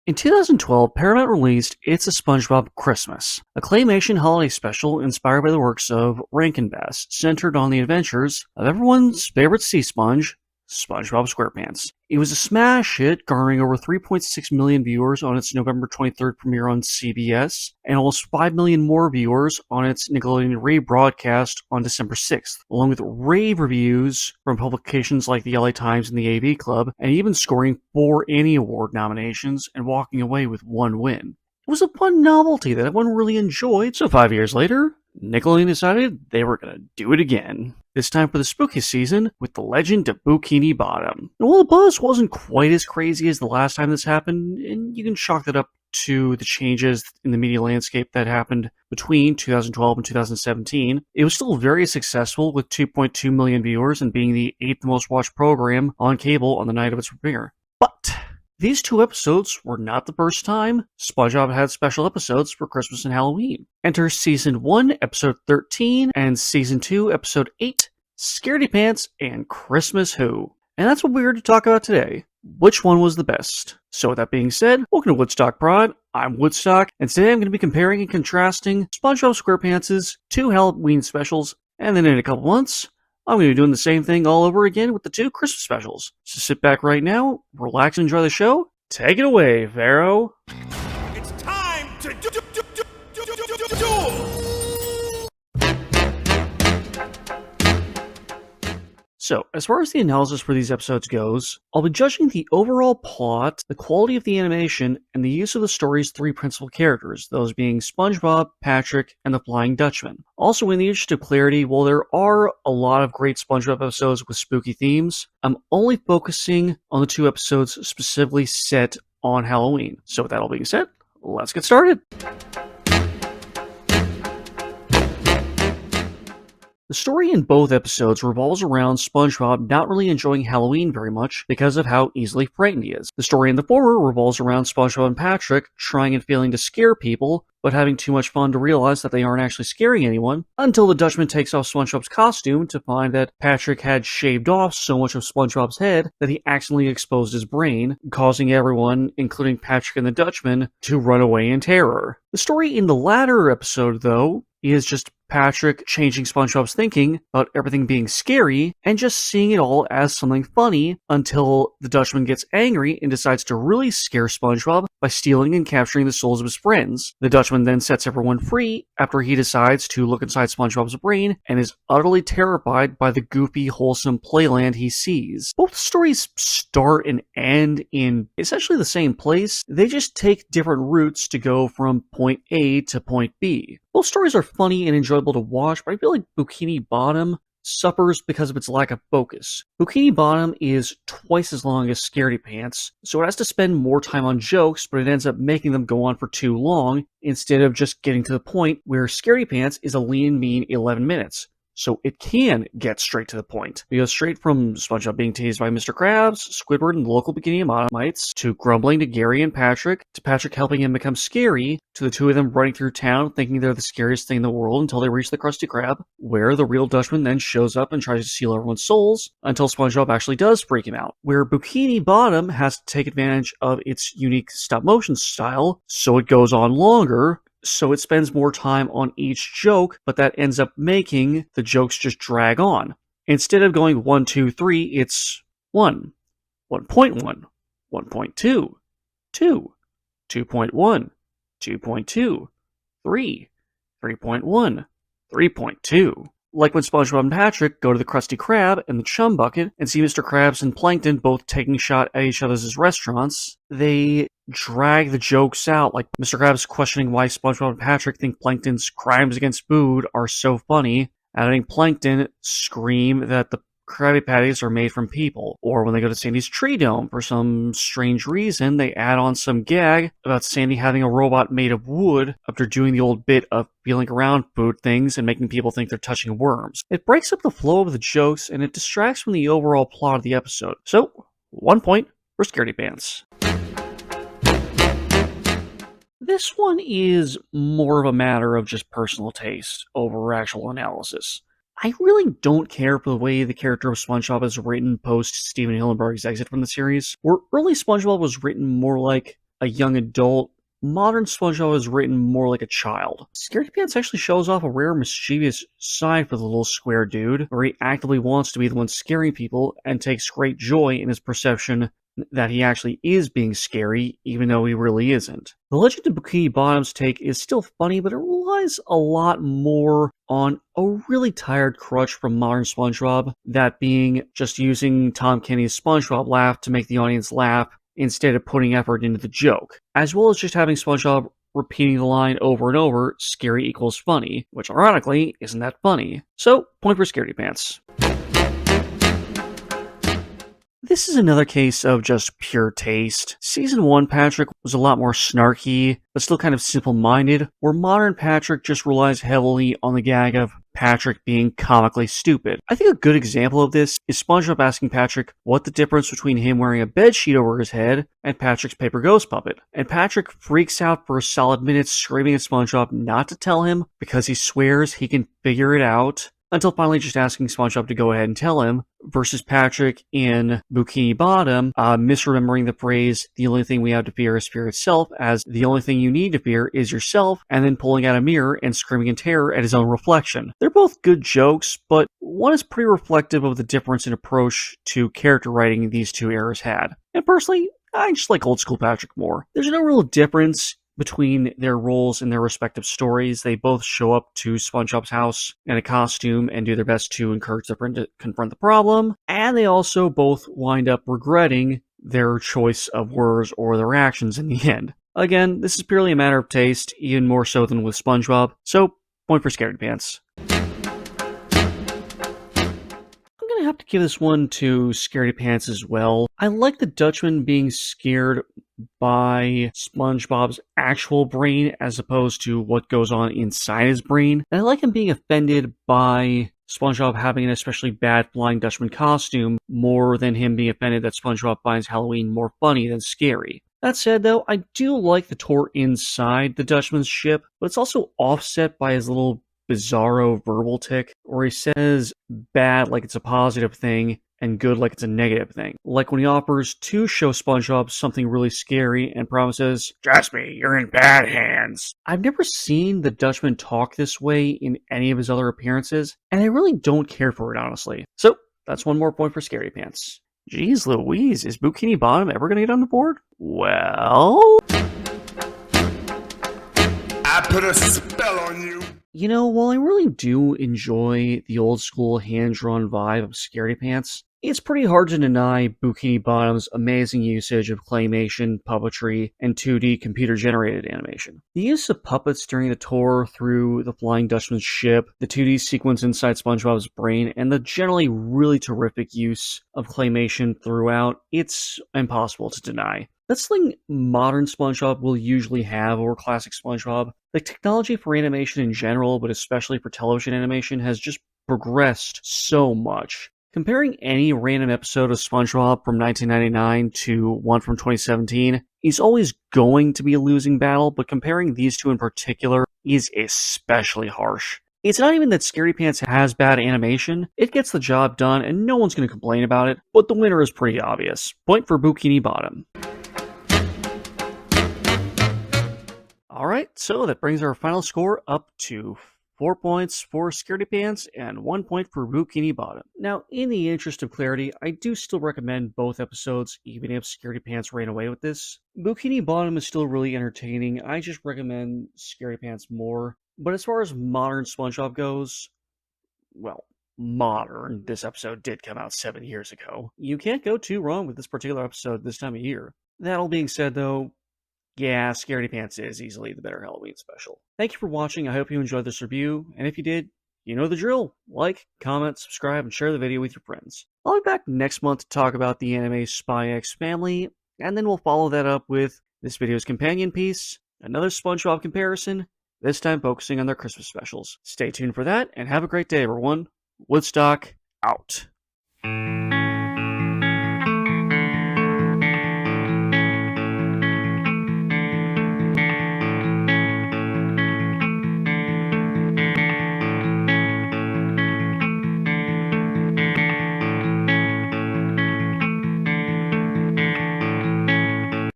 In 2012, Paramount released It's a SpongeBob Christmas, a claymation holiday special inspired by the works of Rankin Bass, centered on the adventures of everyone's favorite sea sponge, SpongeBob SquarePants. It was a smash hit, garnering over 3.6 million viewers on its November 23rd premiere on CBS, and almost 5 million more viewers on its Nickelodeon rebroadcast on December 6th, along with rave reviews from publications like the LA Times and the AV Club, and even scoring 4 Annie Award nominations and walking away with 1 win. It was a fun novelty that everyone really enjoyed, so 5 years later, Nickelodeon decided they were going to do it again. This time for the spooky season with the legend of Kini Bottom. And while the buzz wasn't quite as crazy as the last time this happened, and you can chalk that up to the changes in the media landscape that happened between 2012 and 2017, it was still very successful with 2.2 million viewers and being the 8th most watched program on cable on the night of its premiere. But these 2 episodes were not the first time SpongeBob had special episodes for Christmas and Halloween. Enter Season 1, Episode 13, and Season 2, Episode 8, ScaredyPants and Christmas Who. And that's what we're here to talk about today. Which one was the best? So with that being said, welcome to Woodstock Prod. I'm Woodstock, and today I'm going to be comparing and contrasting SpongeBob SquarePants' 2 Halloween specials, and then in a couple months, I'm going to be doing the same thing all over again with the 2 Christmas specials. So sit back right now, relax and enjoy the show. Take it away, Vero. It's time to duel! So, as far as the analysis for these episodes goes, I'll be judging the overall plot, the quality of the animation, and the use of the story's 3 principal characters, those being SpongeBob, Patrick, and the Flying Dutchman. Also, in the interest of clarity, while there are a lot of great SpongeBob episodes with spooky themes, I'm only focusing on the 2 episodes specifically set on Halloween. So with that all being said, let's get started! The story in both episodes revolves around SpongeBob not really enjoying Halloween very much because of how easily frightened he is. The story in the former revolves around SpongeBob and Patrick trying and failing to scare people, but having too much fun to realize that they aren't actually scaring anyone, until the Dutchman takes off SpongeBob's costume to find that Patrick had shaved off so much of SpongeBob's head that he accidentally exposed his brain, causing everyone, including Patrick and the Dutchman, to run away in terror. The story in the latter episode, though, is just Patrick changing SpongeBob's thinking about everything being scary and just seeing it all as something funny until the Dutchman gets angry and decides to really scare SpongeBob by stealing and capturing the souls of his friends. The Dutchman then sets everyone free after he decides to look inside SpongeBob's brain and is utterly terrified by the goofy, wholesome playland he sees. Both stories start and end in essentially the same place. They just take different routes to go from point A to point B. Both stories are funny and enjoyable to watch, but I feel like Bikini Bottom suffers because of its lack of focus. Bikini Bottom is twice as long as ScaredyPants, so it has to spend more time on jokes, but it ends up making them go on for too long, instead of just getting to the point, where ScaredyPants is a lean, mean 11 minutes. So it can get straight to the point. We go straight from SpongeBob being teased by Mr. Krabs, Squidward, and the local Bikini Bottomites, to grumbling to Gary and Patrick, to Patrick helping him become scary, to the 2 of them running through town thinking they're the scariest thing in the world until they reach the Krusty Krab, where the real Dutchman then shows up and tries to steal everyone's souls, until SpongeBob actually does freak him out, where Bikini Bottom has to take advantage of its unique stop-motion style, so it goes on longer, so it spends more time on each joke, but that ends up making the jokes just drag on. Instead of going 1, 2, 3, it's 1, 1.1, 1.2, 2, 2.1, 2.2, 3, 3.1, 3.2. Like when SpongeBob and Patrick go to the Krusty Krab and the Chum Bucket and see Mr. Krabs and Plankton both taking a shot at each other's restaurants, they drag the jokes out, like Mr. Krabs questioning why SpongeBob and Patrick think Plankton's crimes against food are so funny, and having Plankton scream that the Krabby Patties are made from people. Or when they go to Sandy's Tree Dome, for some strange reason, they add on some gag about Sandy having a robot made of wood after doing the old bit of feeling around food things and making people think they're touching worms. It breaks up the flow of the jokes, and it distracts from the overall plot of the episode. So, 1 point for ScaredyPants. This one is more of a matter of just personal taste over actual analysis. I really don't care for the way the character of SpongeBob is written post Steven Hillenburg's exit from the series, where early SpongeBob was written more like a young adult, modern SpongeBob is written more like a child. ScaredyPants actually shows off a rare mischievous side for the little square dude, where he actively wants to be the one scaring people and takes great joy in his perception that he actually is being scary, even though he really isn't. The Legend of Bikini Bottom's take is still funny, but it relies a lot more on a really tired crutch from modern SpongeBob, that being just using Tom Kenny's SpongeBob laugh to make the audience laugh instead of putting effort into the joke, as well as just having SpongeBob repeating the line over and over, scary equals funny, which ironically isn't that funny. So, point for ScaredyPants. This is another case of just pure taste. Season 1 Patrick was a lot more snarky, but still kind of simple-minded, where modern Patrick just relies heavily on the gag of Patrick being comically stupid. I think a good example of this is SpongeBob asking Patrick what the difference between him wearing a bedsheet over his head and Patrick's paper ghost puppet. And Patrick freaks out for a solid minute, screaming at SpongeBob not to tell him because he swears he can figure it out, until finally just asking SpongeBob to go ahead and tell him, versus Patrick in Bikini Bottom, misremembering the phrase, the only thing we have to fear is fear itself, as the only thing you need to fear is yourself, and then pulling out a mirror and screaming in terror at his own reflection. They're both good jokes, but one is pretty reflective of the difference in approach to character writing these two eras had. And personally, I just like old school Patrick more. There's no real difference between their roles in their respective stories. They both show up to SpongeBob's house in a costume and do their best to encourage their friend to confront the problem, and they also both wind up regretting their choice of words or their actions in the end. Again, this is purely a matter of taste, even more so than with SpongeBob, so point for ScaredyPants. I'm gonna have to give this one to ScaredyPants as well. I like the Dutchman being scared by SpongeBob's actual brain as opposed to what goes on inside his brain. And I like him being offended by SpongeBob having an especially bad Flying Dutchman costume more than him being offended that SpongeBob finds Halloween more funny than scary. That said, though, I do like the tour inside the Dutchman's ship, but it's also offset by his little bizarro verbal tick, where he says bad like it's a positive thing, and good like it's a negative thing. Like when he offers to show SpongeBob something really scary and promises, "Trust me, you're in bad hands." I've never seen the Dutchman talk this way in any of his other appearances, and I really don't care for it, honestly. So, that's one more point for ScaredyPants. Jeez Louise, is Bikini Bottom ever gonna get on the board? Well, I put a spell on you. you know, while I really do enjoy the old school hand-drawn vibe of ScaredyPants, it's pretty hard to deny Bikini Bottom's amazing usage of claymation, puppetry, and 2D computer-generated animation. The use of puppets during the tour through the Flying Dutchman's ship, the 2D sequence inside SpongeBob's brain, and the generally really terrific use of claymation throughout, it's impossible to deny. That's something modern SpongeBob will usually have over classic SpongeBob. The technology for animation in general, but especially for television animation, has just progressed so much. Comparing any random episode of SpongeBob from 1999 to one from 2017 is always going to be a losing battle, but comparing these two in particular is especially harsh. It's not even that ScaredyPants has bad animation, it gets the job done and no one's going to complain about it, but the winner is pretty obvious. Point for Bikini Bottom. Alright, so that brings our final score up to 4 points for ScaredyPants and 1 point for Bikini Bottom. Now, in the interest of clarity, I do still recommend both episodes, even if ScaredyPants ran away with this. Bikini Bottom is still really entertaining, I just recommend ScaredyPants more. But as far as modern SpongeBob goes, well, modern, this episode did come out 7 years ago. You can't go too wrong with this particular episode this time of year. That all being said, though, yeah, ScaredyPants is easily the better Halloween special. Thank you for watching, I hope you enjoyed this review, and if you did, you know the drill. Like, comment, subscribe, and share the video with your friends. I'll be back next month to talk about the anime Spy X Family, and then we'll follow that up with this video's companion piece, another SpongeBob comparison, this time focusing on their Christmas specials. Stay tuned for that, and have a great day, everyone. Woodstock, out.